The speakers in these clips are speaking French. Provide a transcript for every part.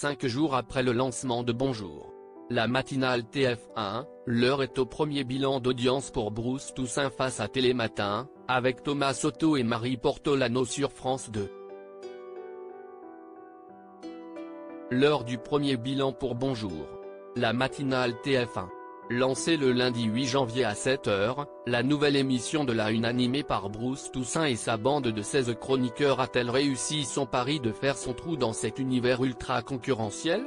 5 jours après le lancement de Bonjour. La matinale TF1, l'heure est au premier bilan d'audience pour Bruce Toussaint face à Télématin, avec Thomas Soto et Marie Portolano sur France 2. L'heure du premier bilan pour Bonjour. La matinale TF1. Lancée le lundi 8 janvier à 7h, la nouvelle émission de la Une animée par Bruce Toussaint et sa bande de 16 chroniqueurs a-t-elle réussi son pari de faire son trou dans cet univers ultra concurrentiel?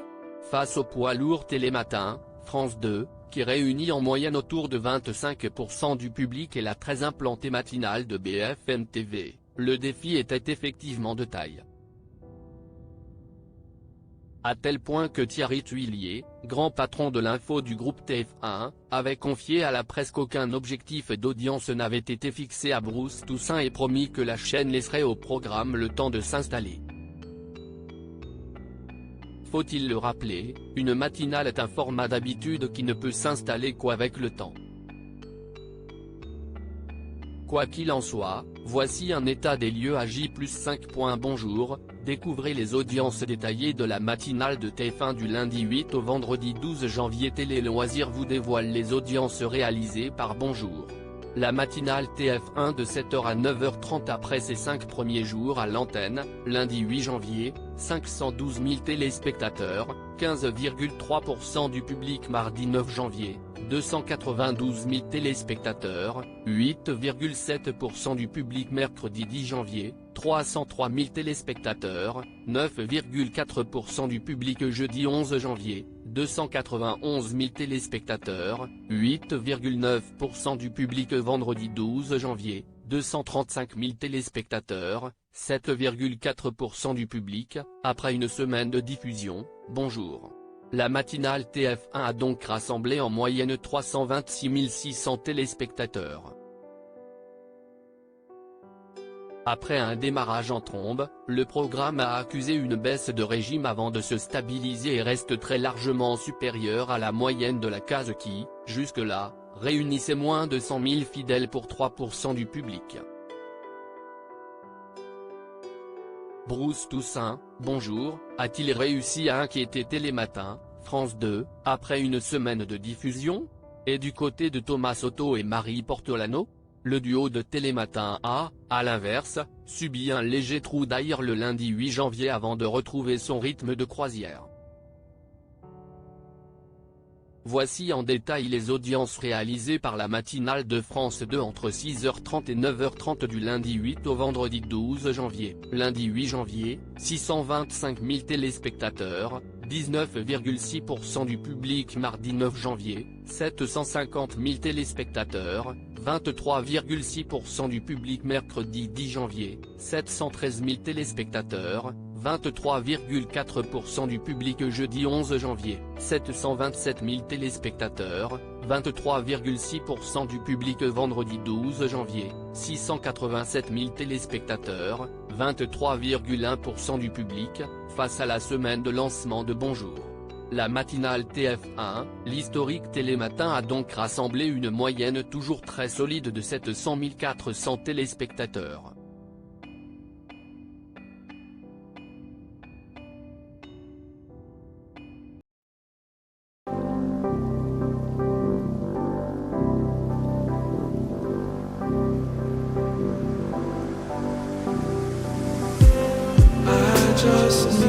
Face au poids lourd Télématin, France 2, qui réunit en moyenne autour de 25% du public et la très implantée matinale de BFM TV, le défi était effectivement de taille. À tel point que Thierry Tuillier, grand patron de l'info du groupe TF1, avait confié à la presse qu'aucun objectif d'audience n'avait été fixé à Bruce Toussaint et promis que la chaîne laisserait au programme le temps de s'installer. Faut-il le rappeler, une matinale est un format d'habitude qui ne peut s'installer qu'avec le temps. Quoi qu'il en soit, voici un état des lieux à J+5. Bonjour, découvrez les audiences détaillées de la matinale de TF1 du lundi 8 au vendredi 12 janvier. Télé Loisirs vous dévoile les audiences réalisées par Bonjour. La matinale TF1 de 7h à 9h30 après ses 5 premiers jours à l'antenne, lundi 8 janvier, 512 000 téléspectateurs, 15,3% du public. Mardi 9 janvier, 292 000 téléspectateurs, 8,7% du public. Mercredi 10 janvier, 303 000 téléspectateurs, 9,4% du public. Jeudi 11 janvier, 291 000 téléspectateurs, 8,9% du public. Vendredi 12 janvier, 235 000 téléspectateurs, 7,4% du public. Après une semaine de diffusion, Bonjour. La matinale TF1 a donc rassemblé en moyenne 326 600 téléspectateurs. Après un démarrage en trombe, le programme a accusé une baisse de régime avant de se stabiliser et reste très largement supérieur à la moyenne de la case qui, jusque-là, réunissait moins de 100 000 fidèles pour 3% du public. Bruce Toussaint, Bonjour, a-t-il réussi à inquiéter Télématin, France 2, après une semaine de diffusion? Et du côté de Thomas Soto et Marie Portolano? Le duo de Télématin a, à l'inverse, subi un léger trou d'air le lundi 8 janvier avant de retrouver son rythme de croisière. Voici en détail les audiences réalisées par la matinale de France 2 entre 6h30 et 9h30 du lundi 8 au vendredi 12 janvier. Lundi 8 janvier, 625 000 téléspectateurs, 19,6% du public. Mardi 9 janvier, 750 000 téléspectateurs, 23,6% du public. Mercredi 10 janvier, 713 000 téléspectateurs, 23,4% du public. Jeudi 11 janvier, 727 000 téléspectateurs, 23,6% du public. Vendredi 12 janvier, 687 000 téléspectateurs, 23,1% du public, face à la semaine de lancement de Bonjour. La matinale TF1, l'historique Télématin a donc rassemblé une moyenne toujours très solide de 700 400 téléspectateurs. Just